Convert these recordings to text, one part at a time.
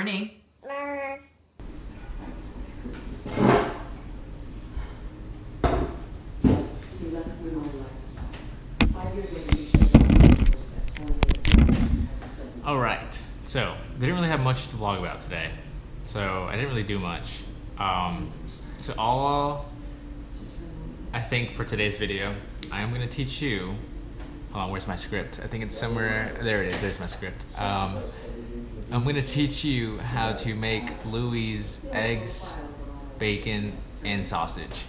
Morning. All right, so they didn't really have much to vlog about today, so I didn't really do much. So I think for today's video, I am gonna teach you. Hold on, where's my script? I think it's somewhere. There it is. There's my script. I'm gonna teach you how to make Louie's eggs, bacon, and sausage.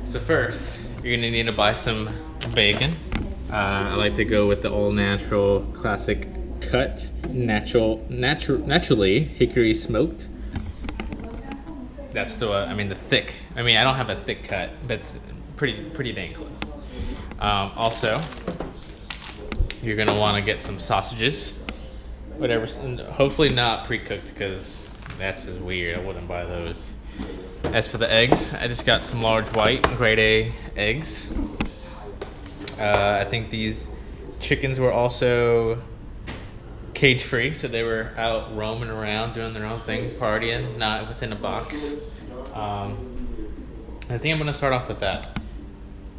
So first, you're gonna need to buy some bacon. I like to go with the all-natural, classic cut, naturally hickory smoked. That's the thick. I don't have a thick cut, but it's pretty dang close. Also, you're gonna want to get some sausages, whatever. Hopefully not pre-cooked, because that's just weird. I wouldn't buy those. As for the eggs, I just got some large white grade A eggs. I think these chickens were also cage-free, so they were out roaming around, doing their own thing, partying, not within a box. I think I'm gonna start off with that.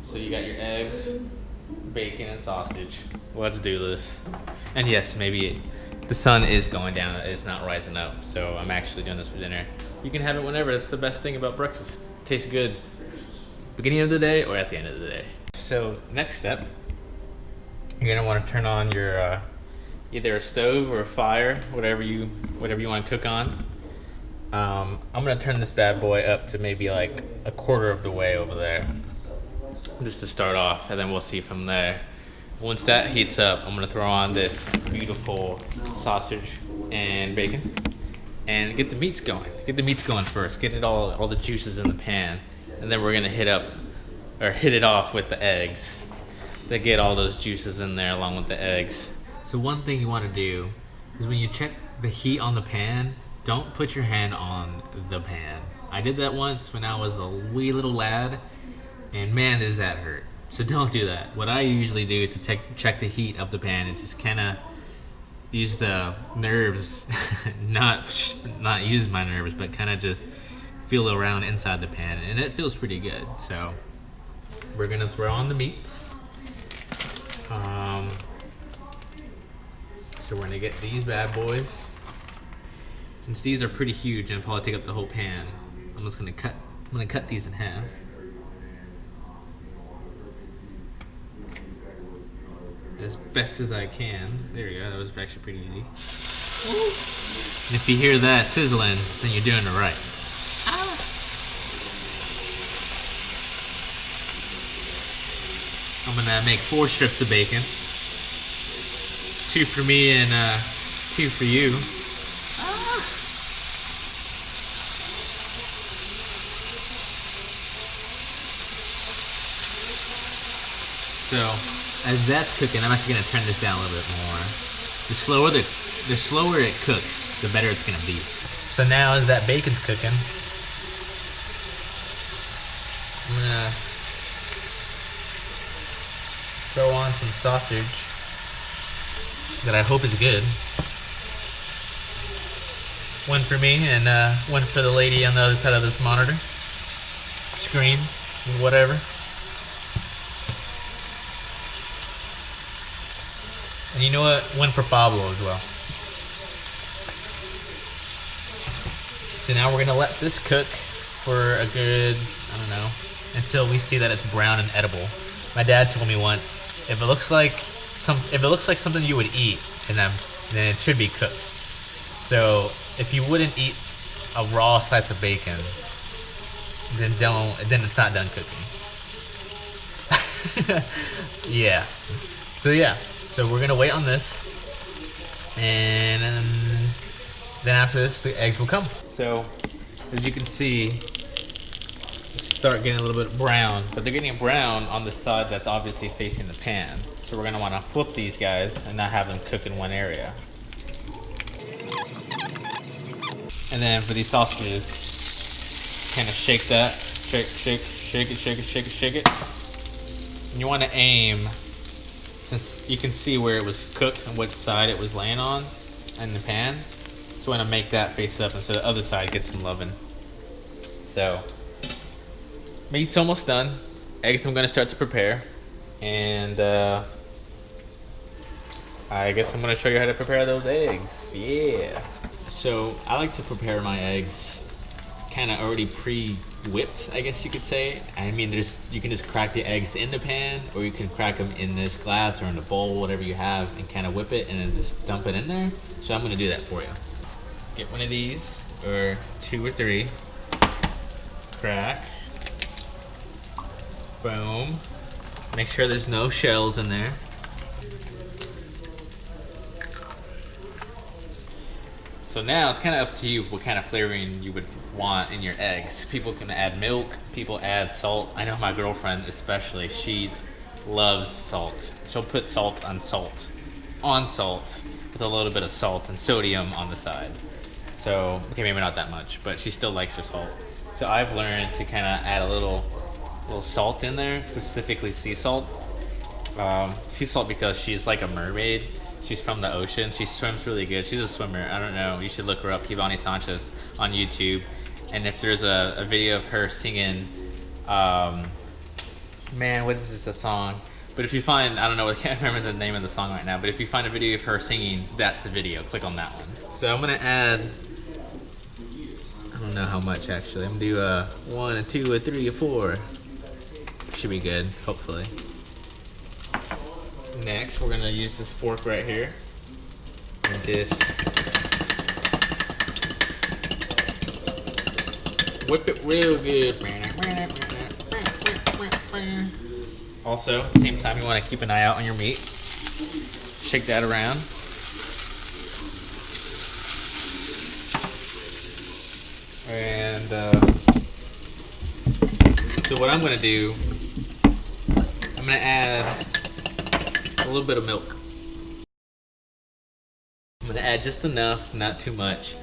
So you got your eggs, bacon, and sausage. Let's do this. And yes, maybe the sun is going down, it's not rising up, so I'm actually doing this for dinner. You can have it whenever. That's the best thing about breakfast. It tastes good beginning of the day or at the end of the day. So next step, you're gonna want to turn on your either a stove or a fire, whatever you want to cook on. I'm gonna turn this bad boy up to maybe like a quarter of the way over there, just to start off, and then we'll see from there. Once that heats up, I'm gonna throw on this beautiful sausage and bacon, and get the meats going. Get the meats going first. Get it all the juices in the pan, and then we're gonna hit it off with the eggs to get all those juices in there along with the eggs. So one thing you want to do is when you check the heat on the pan, don't put your hand on the pan. I did that once when I was a wee little lad, and man, does that hurt. So don't do that. What I usually do to check the heat of the pan is just kind of use the nerves, not use my nerves, but kind of just feel around inside the pan, and it feels pretty good. So we're gonna throw on the meats. So we're gonna get these bad boys. Since these are pretty huge and probably take up the whole pan, I'm gonna cut these in half. As best as I can. There we go, that was actually pretty easy. And if you hear that sizzling, then you're doing it right. I'm gonna make 4 strips of bacon. 2 for me and 2 for you. So, as that's cooking, I'm actually gonna turn this down a little bit more. The slower it cooks, the better it's gonna be. So now, as that bacon's cooking, I'm gonna throw on some sausage that I hope is good. 1 for me and 1 for the lady on the other side of this monitor, screen, whatever. And you know what? 1 for Pablo as well. So now we're gonna let this cook for a good, I don't know, until we see that it's brown and edible. My dad told me once, if it looks like something you would eat, then it should be cooked. So if you wouldn't eat a raw slice of bacon, then it's not done cooking. Yeah. So we're gonna wait on this, and then after this, the eggs will come. So as you can see, start getting a little bit brown, but they're getting brown on the side that's obviously facing the pan. So we're gonna wanna flip these guys and not have them cook in one area. And then for these sausages, kind of shake that, shake it. And you wanna aim, since you can see where it was cooked and which side it was laying on in the pan. So I want to make that face up, and so the other side gets some loving. So meat's almost done. Eggs I'm gonna start to prepare, and I guess I'm gonna show you how to prepare those eggs. Yeah. So I like to prepare my eggs kind of already pre-whipped, I guess you could say. I mean, you can just crack the eggs in the pan, or you can crack them in this glass or in a bowl, whatever you have, and kind of whip it and then just dump it in there. So I'm gonna do that for you. Get one of these, or 2 or 3. Crack. Boom. Make sure there's no shells in there. So now it's kind of up to you what kind of flavoring you would want in your eggs. People can add milk, people add salt. I know my girlfriend especially, she loves salt. She'll put salt on salt with a little bit of salt and sodium on the side. So, okay, maybe not that much, but she still likes her salt. So I've learned to kind of add a little salt in there, specifically sea salt. Sea salt because she's like a mermaid. She's from the ocean. She swims really good. She's a swimmer. I don't know. You should look her up, Kivani Sanchez, on YouTube. And if there's a video of her singing, man, what is this, a song? But if you find, I don't know, I can't remember the name of the song right now, but if you find a video of her singing, that's the video. Click on that one. So I'm gonna add, I don't know how much actually. I'm gonna do 1, 2, 3, 4. Should be good, hopefully. Next, we're gonna use this fork right here and just whip it real good. Also, at the same time, you want to keep an eye out on your meat. Shake that around. And so what I'm gonna do, I'm gonna add a little bit of milk. I'm gonna add just enough, not too much.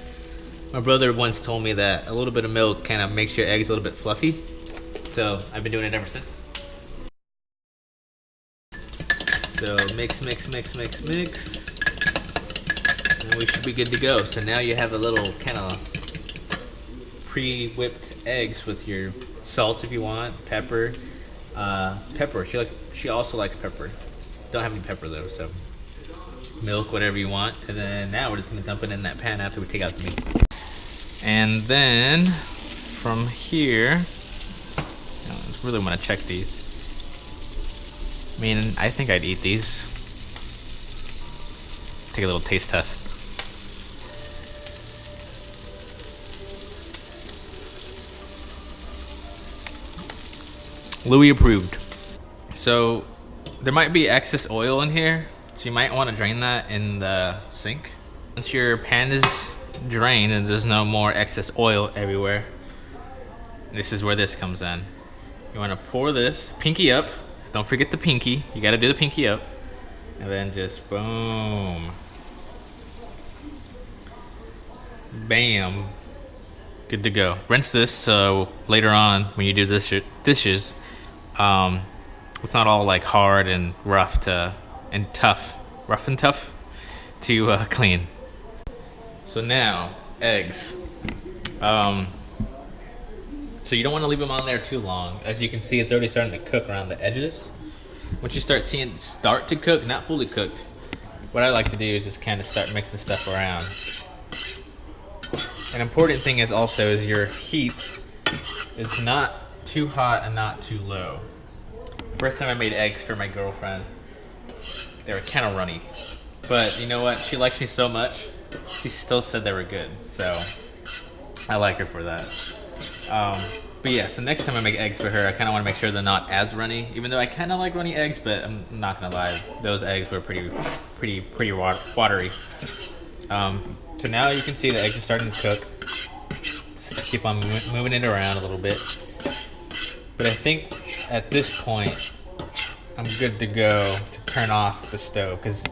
My brother once told me that a little bit of milk kind of makes your eggs a little bit fluffy. So I've been doing it ever since. So mix, mix, mix, mix, mix. And we should be good to go. So now you have a little kind of pre-whipped eggs with your salt if you want, pepper. Pepper, she also likes pepper. Don't have any pepper though, so milk, whatever you want. And then now we're just gonna dump it in that pan after we take out the meat. And then from here, I really wanna check these. I mean, I think I'd eat these. Take a little taste test. Louie approved. So there might be excess oil in here, so you might want to drain that in the sink. Once your pan is drained and there's no more excess oil everywhere, this is where this comes in. You want to pour this, pinky up. Don't forget the pinky. You got to do the pinky up. And then just boom. Bam. Good to go. Rinse this so later on when you do dishes, it's not all like hard and rough and tough to clean. So now, eggs. So you don't want to leave them on there too long. As you can see, it's already starting to cook around the edges. Once you start seeing it start to cook, not fully cooked, what I like to do is just kind of start mixing stuff around. An important thing is also is your heat is not too hot and not too low. First time I made eggs for my girlfriend, they were kind of runny. But you know what? She likes me so much, she still said they were good. So I like her for that. But yeah, so next time I make eggs for her, I kind of want to make sure they're not as runny. Even though I kind of like runny eggs, but I'm not gonna lie, those eggs were pretty watery. So now you can see the eggs are starting to cook. Just keep on moving it around a little bit. But I think at this point, I'm good to go to turn off the stove. Because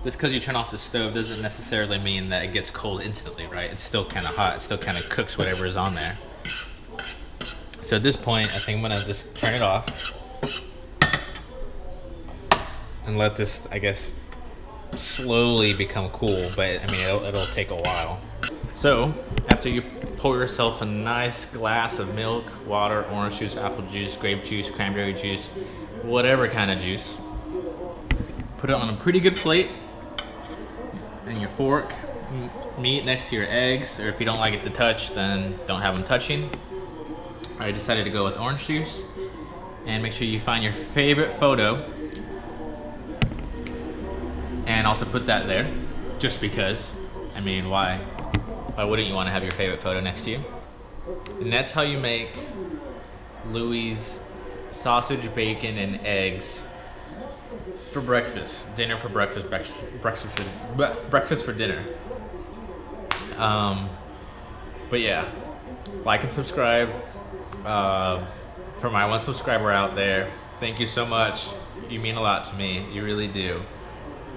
just because you turn off the stove doesn't necessarily mean that it gets cold instantly, right? It's still kind of hot. It still kind of cooks whatever is on there. So at this point, I think I'm gonna just turn it off and let this, I guess, slowly become cool. But I mean, it'll take a while. So after you pour yourself a nice glass of milk, water, orange juice, apple juice, grape juice, cranberry juice, whatever kind of juice, put it on a pretty good plate and your fork, meat next to your eggs, or if you don't like it to touch, then don't have them touching. I decided to go with orange juice, and make sure you find your favorite photo and also put that there, just because. I mean, why wouldn't you want to have your favorite photo next to you? And that's how you make Louie's sausage, bacon, and eggs for breakfast. Dinner for breakfast, breakfast for dinner. But yeah, like and subscribe. For my one subscriber out there, thank you so much. You mean a lot to me. You really do.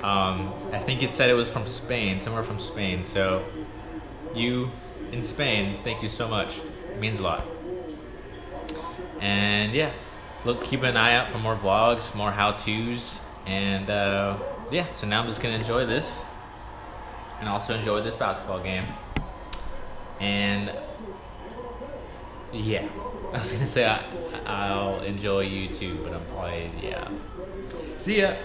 I think it said it was from Spain, somewhere from Spain. So you in Spain, thank you so much. It means a lot. And yeah, keep an eye out for more vlogs, more how-tos, and yeah. So now I'm just gonna enjoy this, and also enjoy this basketball game. And yeah, I was gonna say I'll enjoy you too, but I'm probably, yeah. See ya.